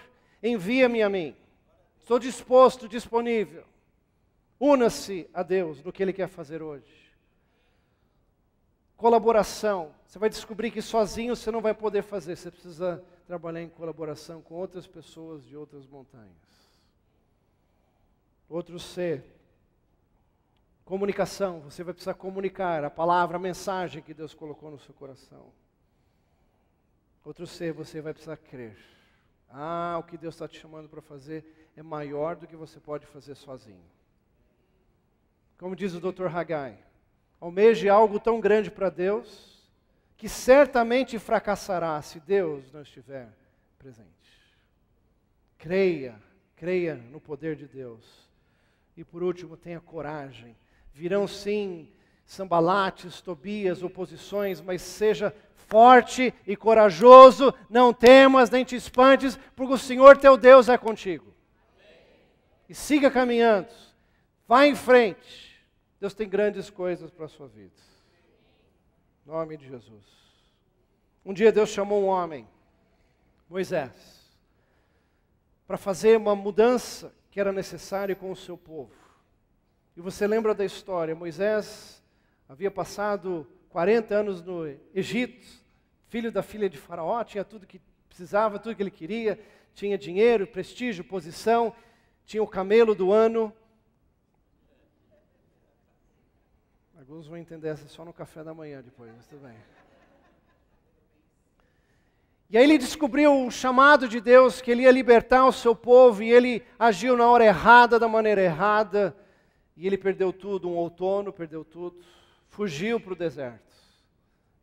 envia-me a mim. Estou disposto, disponível. Una-se a Deus no que Ele quer fazer hoje. Colaboração. Você vai descobrir que sozinho você não vai poder fazer. Você precisa trabalhar em colaboração com outras pessoas de outras montanhas. Outro C. Comunicação. Você vai precisar comunicar a palavra, a mensagem que Deus colocou no seu coração. Outro C, você vai precisar crer. O que Deus está te chamando para fazer é maior do que você pode fazer sozinho. Como diz o Dr. Haggai, almeje algo tão grande para Deus, que certamente fracassará se Deus não estiver presente. Creia no poder de Deus. E por último, tenha coragem. Virão sim Sambalates, Tobias, oposições, mas seja forte e corajoso, não temas nem te espantes, porque o Senhor teu Deus é contigo. E siga caminhando, vá em frente. Deus tem grandes coisas para a sua vida. Em nome de Jesus. Um dia Deus chamou um homem, Moisés, para fazer uma mudança que era necessária com o seu povo. E você lembra da história, Moisés havia passado 40 anos no Egito, filho da filha de Faraó, tinha tudo que precisava, tudo que ele queria, tinha dinheiro, prestígio, posição, tinha o camelo do ano. Alguns vão entender essa só no café da manhã depois, mas tudo bem. E aí ele descobriu o chamado de Deus, que ele ia libertar o seu povo, e ele agiu na hora errada, da maneira errada, e ele perdeu tudo, um outono, perdeu tudo, fugiu para o deserto.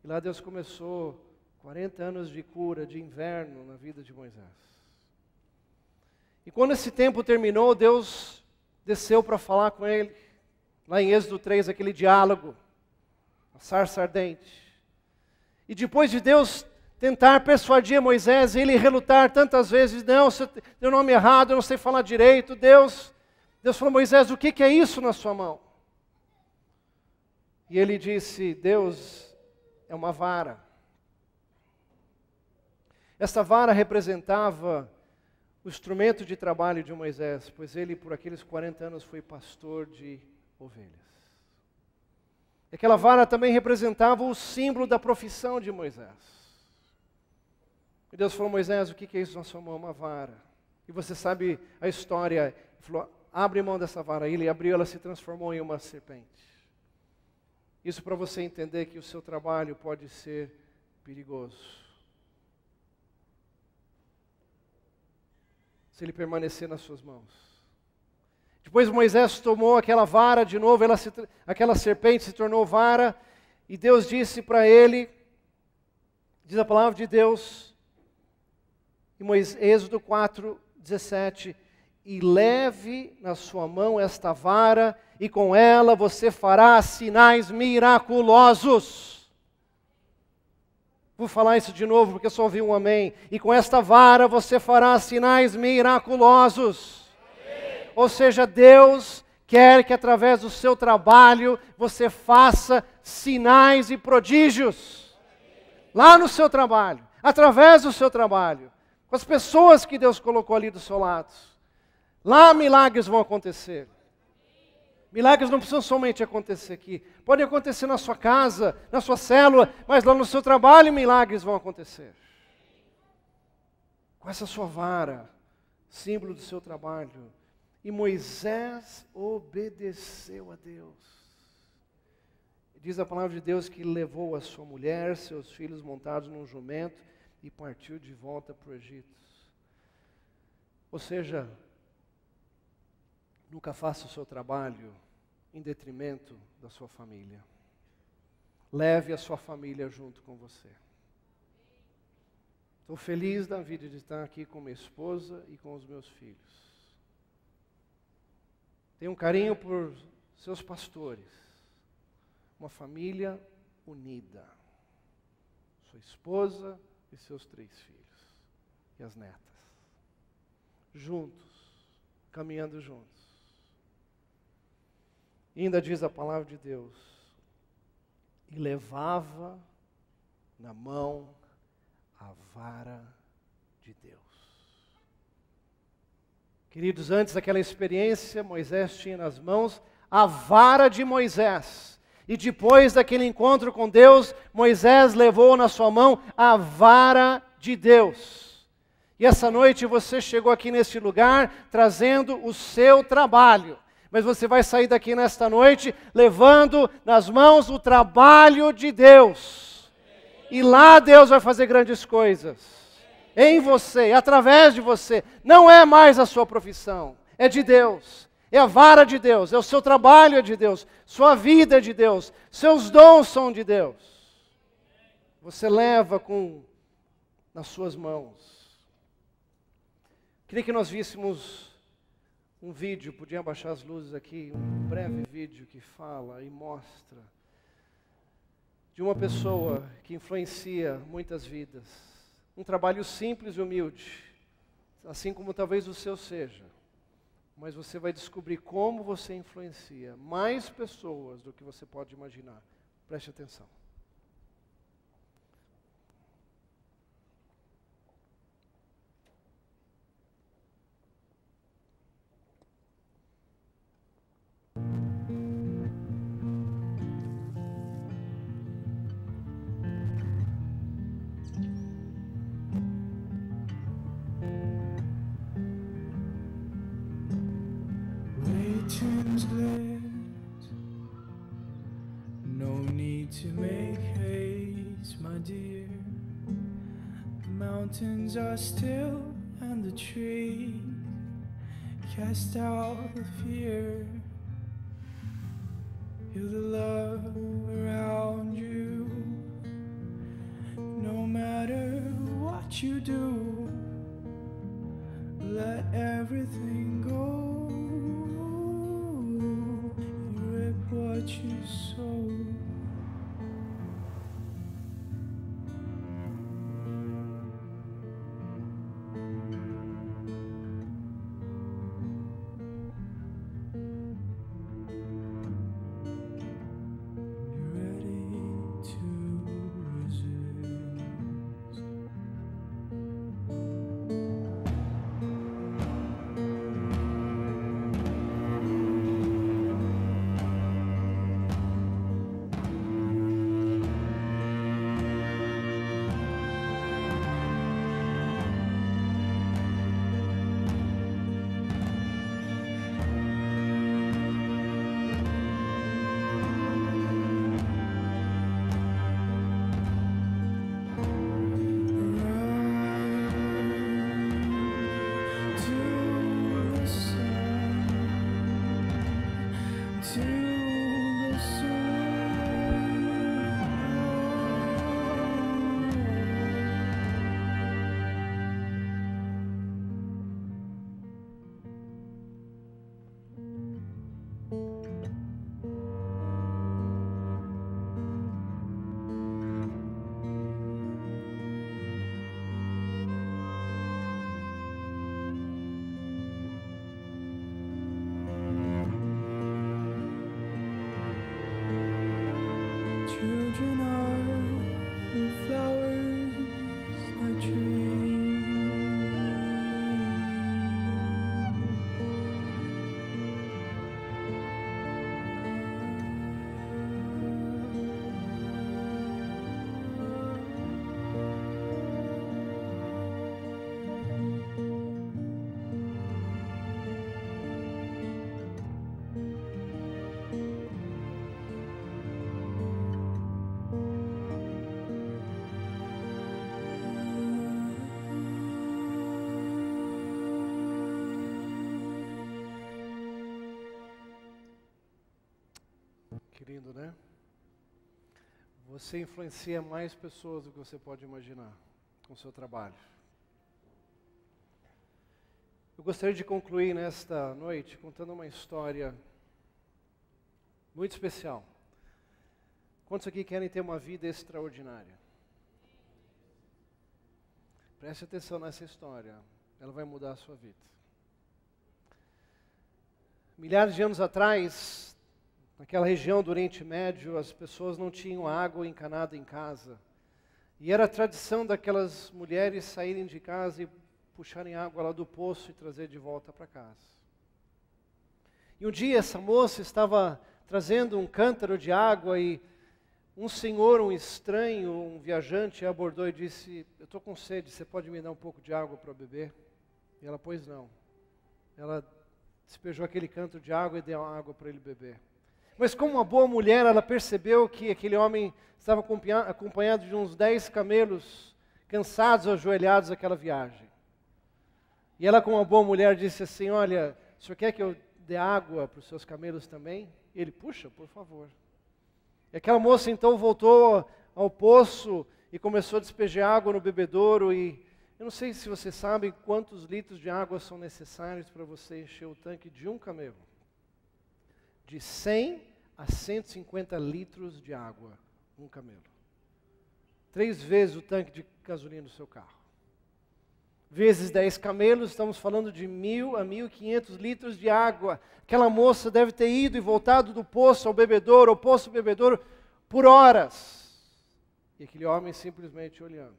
E lá Deus começou 40 anos de cura, de inverno na vida de Moisés. E quando esse tempo terminou, Deus desceu para falar com ele. Lá em Êxodo 3, aquele diálogo, a sarça ardente. E depois de Deus tentar persuadir Moisés, ele relutar tantas vezes, não, você tem o nome errado, eu não sei falar direito, Deus falou, Moisés, o que é isso na sua mão? E ele disse, Deus, é uma vara. Essa vara representava o instrumento de trabalho de Moisés, pois ele por aqueles 40 anos foi pastor de ovelhas. E aquela vara também representava o símbolo da profissão de Moisés. E Deus falou, Moisés, o que é isso na sua mão? Uma vara. E você sabe a história. Ele falou, abre mão dessa vara. Ele abriu, ela se transformou em uma serpente. Isso para você entender que o seu trabalho pode ser perigoso. se ele permanecer nas suas mãos. Depois Moisés tomou aquela vara de novo, aquela serpente se tornou vara, e Deus disse para ele, diz a palavra de Deus, em Êxodo 4:17, e leve na sua mão esta vara, e com ela você fará sinais miraculosos. Vou falar isso de novo, porque eu só ouvi um amém. E com esta vara você fará sinais miraculosos. Amém. Ou seja, Deus quer que através do seu trabalho você faça sinais e prodígios. Lá no seu trabalho, através do seu trabalho, com as pessoas que Deus colocou ali do seu lado. Lá milagres vão acontecer. Milagres não precisam somente acontecer aqui. Podem acontecer na sua casa, na sua célula, mas lá no seu trabalho milagres vão acontecer. Com essa sua vara, símbolo do seu trabalho. E Moisés obedeceu a Deus. Diz a palavra de Deus que levou a sua mulher, seus filhos montados num jumento e partiu de volta para o Egito. Ou seja, nunca faça o seu trabalho em detrimento da sua família. Leve a sua família junto com você. Estou feliz da vida de estar aqui com minha esposa e com os meus filhos. Tenho um carinho por seus pastores. Uma família unida. Sua esposa e seus 3 filhos. E as netas. Juntos. Caminhando juntos. E ainda diz a palavra de Deus, e levava na mão a vara de Deus. Queridos, antes daquela experiência, Moisés tinha nas mãos a vara de Moisés. E depois daquele encontro com Deus, Moisés levou na sua mão a vara de Deus. E essa noite você chegou aqui neste lugar trazendo o seu trabalho. Mas você vai sair daqui nesta noite levando nas mãos o trabalho de Deus. E lá Deus vai fazer grandes coisas. Em você, através de você. Não é mais a sua profissão, é de Deus. É a vara de Deus, é o seu trabalho é de Deus. Sua vida é de Deus, seus dons são de Deus. Você leva nas suas mãos. Queria que nós víssemos um vídeo, podia abaixar as luzes aqui, um breve vídeo que fala e mostra de uma pessoa que influencia muitas vidas. Um trabalho simples e humilde, assim como talvez o seu seja. Mas você vai descobrir como você influencia mais pessoas do que você pode imaginar. Preste atenção. Waiting's blessed. No need to make haste, my dear. The mountains are still and the trees cast out the fear. Feel the love around you. No matter what you do, let everything go. Reap what you sow. Que lindo, né? Você influencia mais pessoas do que você pode imaginar com o seu trabalho. Eu gostaria de concluir nesta noite contando uma história muito especial. Quantos aqui querem ter uma vida extraordinária? Preste atenção nessa história, ela vai mudar a sua vida. Milhares de anos atrás, naquela região do Oriente Médio, as pessoas não tinham água encanada em casa. E era a tradição daquelas mulheres saírem de casa e puxarem água lá do poço e trazer de volta para casa. E um dia essa moça estava trazendo um cântaro de água e um senhor, um estranho, um viajante, a abordou e disse: eu estou com sede, você pode me dar um pouco de água para beber? E ela, pois não. Ela despejou aquele cântaro de água e deu água para ele beber. Mas como uma boa mulher, ela percebeu que aquele homem estava acompanhado de uns 10 camelos, cansados, ajoelhados daquela viagem. E ela, como uma boa mulher, disse assim: olha, o senhor quer que eu dê água para os seus camelos também? E ele, puxa, por favor. E aquela moça então voltou ao poço e começou a despejar água no bebedouro. E eu não sei se você sabe quantos litros de água são necessários para você encher o tanque de um camelo. De 100 a 150 litros de água, um camelo. 3 vezes o tanque de gasolina do seu carro. Vezes 10 camelos, estamos falando de 1.000 a 1.500 litros de água. Aquela moça deve ter ido e voltado do poço ao bebedouro, ao poço ao bebedouro, por horas. E aquele homem simplesmente olhando.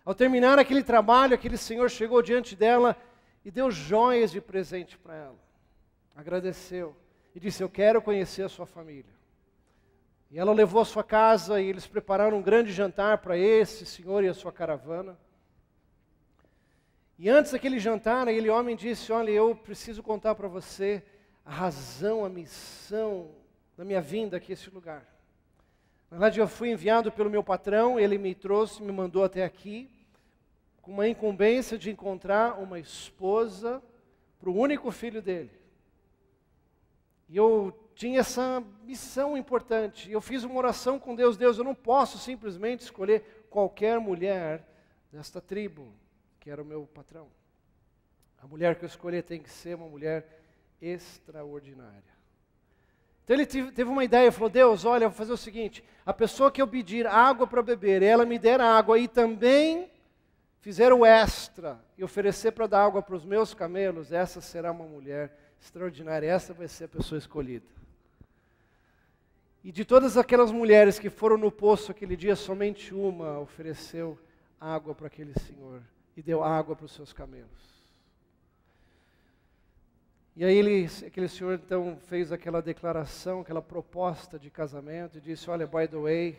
Ao terminar aquele trabalho, aquele senhor chegou diante dela e deu joias de presente para ela. Agradeceu e disse: eu quero conhecer a sua família. E ela levou a sua casa e eles prepararam um grande jantar para esse senhor e a sua caravana. E antes daquele jantar, aquele homem disse: olha, eu preciso contar para você a razão, a missão da minha vinda aqui a esse lugar. Na verdade, eu fui enviado pelo meu patrão, ele me trouxe, me mandou até aqui, com uma incumbência de encontrar uma esposa para o único filho dele. E eu tinha essa missão importante. Eu fiz uma oração com Deus: Deus, eu não posso simplesmente escolher qualquer mulher desta tribo, que era o meu patrão. A mulher que eu escolher tem que ser uma mulher extraordinária. Então ele teve uma ideia, falou: Deus, olha, eu vou fazer o seguinte, a pessoa que eu pedir água para beber, ela me der água e também fizer o extra e oferecer para dar água para os meus camelos, essa será uma mulher extraordinária, essa vai ser a pessoa escolhida. E de todas aquelas mulheres que foram no poço aquele dia, somente uma ofereceu água para aquele senhor e deu água para os seus camelos. E aí aquele senhor então fez aquela declaração, aquela proposta de casamento e disse: olha, by the way,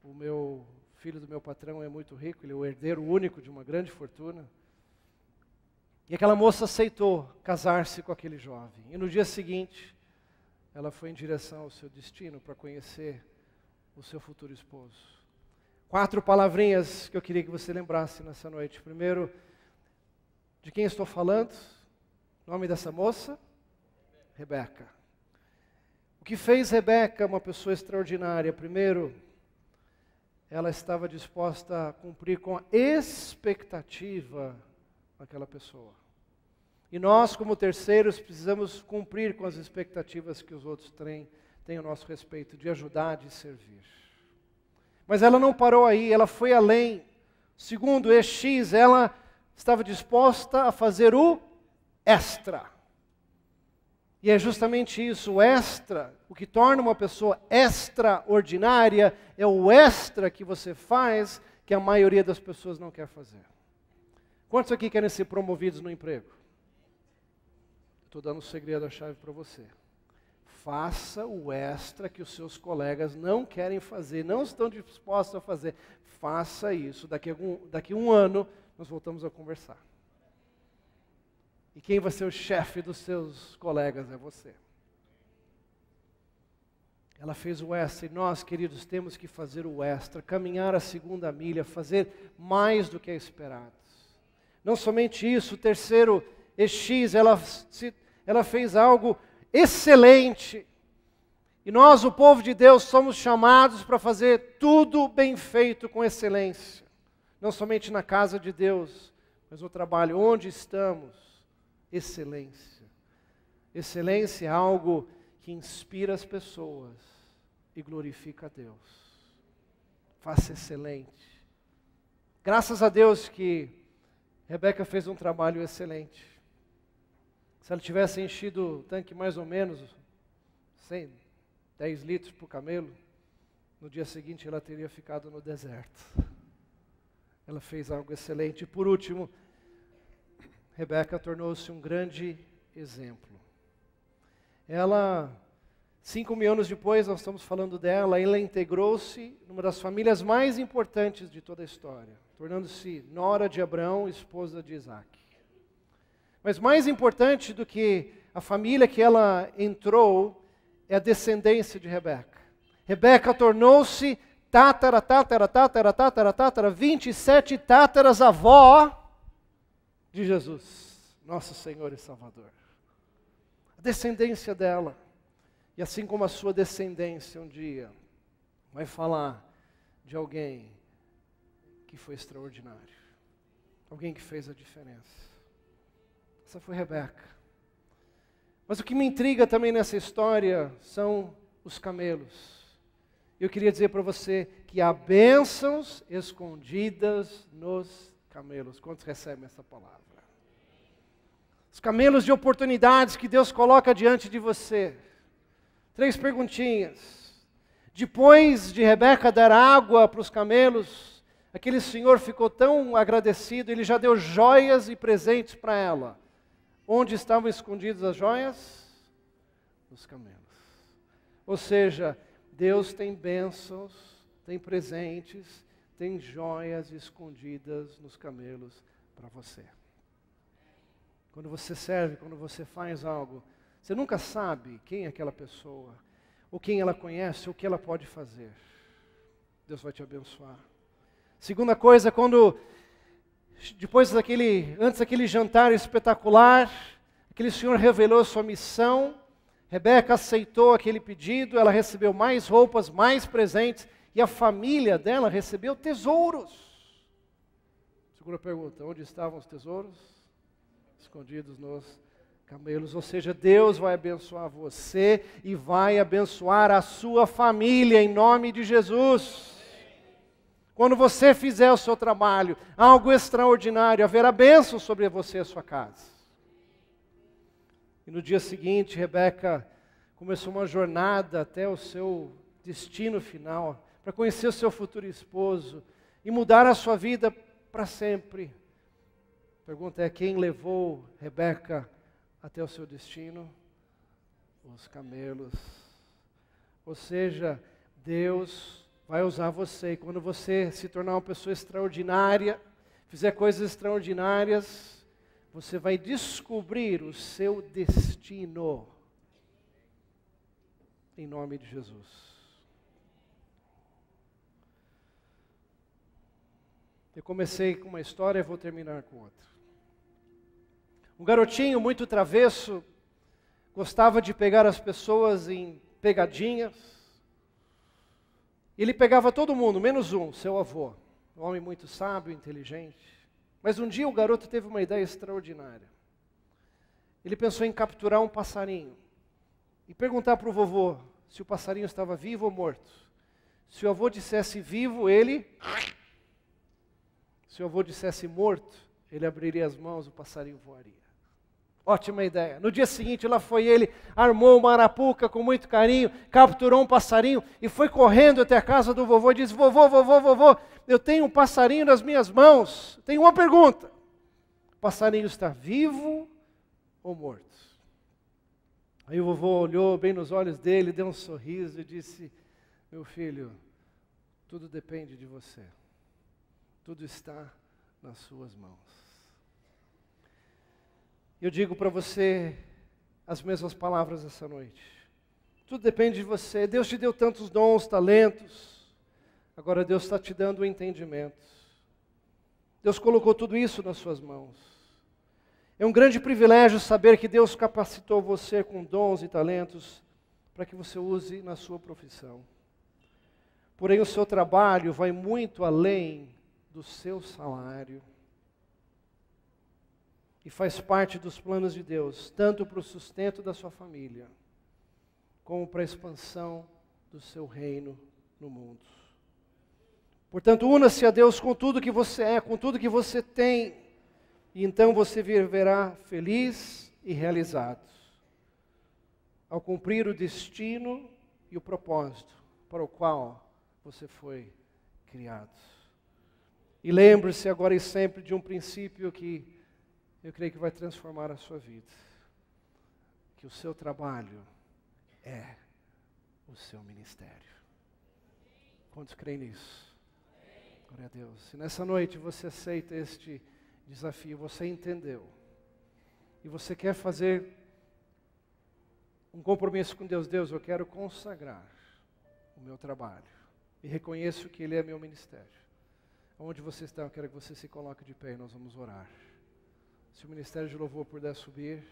o meu filho do meu patrão é muito rico, ele é o herdeiro único de uma grande fortuna. E aquela moça aceitou casar-se com aquele jovem. E no dia seguinte, ela foi em direção ao seu destino para conhecer o seu futuro esposo. 4 palavrinhas que eu queria que você lembrasse nessa noite. Primeiro, de quem estou falando? O nome dessa moça? Rebeca. O que fez Rebeca uma pessoa extraordinária? Primeiro, ela estava disposta a cumprir com a expectativa daquela pessoa. E nós, como terceiros, precisamos cumprir com as expectativas que os outros têm a nosso respeito, de ajudar, de servir. Mas ela não parou aí, ela foi além. Segundo, EX, ela estava disposta a fazer o extra. E é justamente isso, o extra, o que torna uma pessoa extraordinária, é o extra que você faz, que a maioria das pessoas não quer fazer. Quantos aqui querem ser promovidos no emprego? Estou dando um segredo, a chave para você. Faça o extra que os seus colegas não querem fazer, não estão dispostos a fazer. Faça isso. Daqui um ano, nós voltamos a conversar. E quem vai ser o chefe dos seus colegas é você. Ela fez o extra e nós, queridos, temos que fazer o extra, caminhar a 2ª milha, fazer mais do que é esperado. Não somente isso, o terceiro, EX, ela fez algo excelente. E nós, o povo de Deus, somos chamados para fazer tudo bem feito com excelência. Não somente na casa de Deus, mas no trabalho. Onde estamos? Excelência. Excelência é algo que inspira as pessoas e glorifica a Deus. Faça excelente. Graças a Deus que Rebeca fez um trabalho excelente. Se ela tivesse enchido o tanque mais ou menos, 10 litros por camelo, no dia seguinte ela teria ficado no deserto. Ela fez algo excelente. E por último, Rebeca tornou-se um grande exemplo. Ela, 5.000 anos depois, nós estamos falando dela, ela integrou-se numa das famílias mais importantes de toda a história, tornando-se nora de Abraão, esposa de Isaac. Mas mais importante do que a família que ela entrou, é a descendência de Rebeca. Rebeca tornou-se 27 tátaras avó de Jesus, nosso Senhor e Salvador. A descendência dela, e assim como a sua descendência um dia, vai falar de alguém que foi extraordinário, alguém que fez a diferença. Essa foi Rebeca. Mas o que me intriga também nessa história são os camelos. Eu queria dizer para você que há bênçãos escondidas nos camelos. Quantos recebem essa palavra? Os camelos de oportunidades que Deus coloca diante de você. 3 perguntinhas. Depois de Rebeca dar água para os camelos, aquele senhor ficou tão agradecido, ele já deu joias e presentes para ela. Onde estavam escondidas as joias? Nos camelos. Ou seja, Deus tem bênçãos, tem presentes, tem joias escondidas nos camelos para você. Quando você serve, quando você faz algo, você nunca sabe quem é aquela pessoa, ou quem ela conhece, ou o que ela pode fazer. Deus vai te abençoar. Segunda coisa, antes daquele jantar espetacular, aquele senhor revelou sua missão, Rebeca aceitou aquele pedido, ela recebeu mais roupas, mais presentes, e a família dela recebeu tesouros. Segunda pergunta, onde estavam os tesouros? Escondidos nos camelos. Ou seja, Deus vai abençoar você e vai abençoar a sua família em nome de Jesus. Quando você fizer o seu trabalho, algo extraordinário, haverá bênção sobre você e a sua casa. E no dia seguinte, Rebeca começou uma jornada até o seu destino final, para conhecer o seu futuro esposo e mudar a sua vida para sempre. A pergunta é: quem levou Rebeca até o seu destino? Os camelos. Ou seja, Deus vai usar você. E quando você se tornar uma pessoa extraordinária, fizer coisas extraordinárias, você vai descobrir o seu destino. Em nome de Jesus. Eu comecei com uma história e vou terminar com outra. Um garotinho muito travesso, gostava de pegar as pessoas em pegadinhas. Ele pegava todo mundo, menos um, seu avô. Um homem muito sábio, inteligente. Mas um dia o garoto teve uma ideia extraordinária. Ele pensou em capturar um passarinho e perguntar para o vovô se o passarinho estava vivo ou morto. Se o avô dissesse vivo, ele... Se o avô dissesse morto, ele abriria as mãos, o passarinho voaria. Ótima ideia. No dia seguinte, lá foi ele, armou uma arapuca com muito carinho, capturou um passarinho e foi correndo até a casa do vovô e disse: vovô, eu tenho um passarinho nas minhas mãos. Tenho uma pergunta. O passarinho está vivo ou morto? Aí o vovô olhou bem nos olhos dele, deu um sorriso e disse: meu filho, tudo depende de você. Tudo está nas suas mãos. Eu digo para você as mesmas palavras essa noite. Tudo depende de você. Deus te deu tantos dons, talentos. Agora Deus está te dando o entendimento. Deus colocou tudo isso nas suas mãos. É um grande privilégio saber que Deus capacitou você com dons e talentos para que você use na sua profissão. Porém, o seu trabalho vai muito além do seu salário. E faz parte dos planos de Deus, tanto para o sustento da sua família, como para a expansão do seu reino no mundo. Portanto, una-se a Deus com tudo que você é, com tudo que você tem, e então você viverá feliz e realizado, ao cumprir o destino e o propósito para o qual você foi criado. E lembre-se agora e sempre de um princípio que eu creio que vai transformar a sua vida. Que o seu trabalho é o seu ministério. Quantos creem nisso? Glória a Deus. Se nessa noite você aceita este desafio, você entendeu, e você quer fazer um compromisso com Deus, Deus, eu quero consagrar o meu trabalho, e reconheço que Ele é meu ministério. Onde você está, eu quero que você se coloque de pé e nós vamos orar. Se o ministério de louvor puder subir.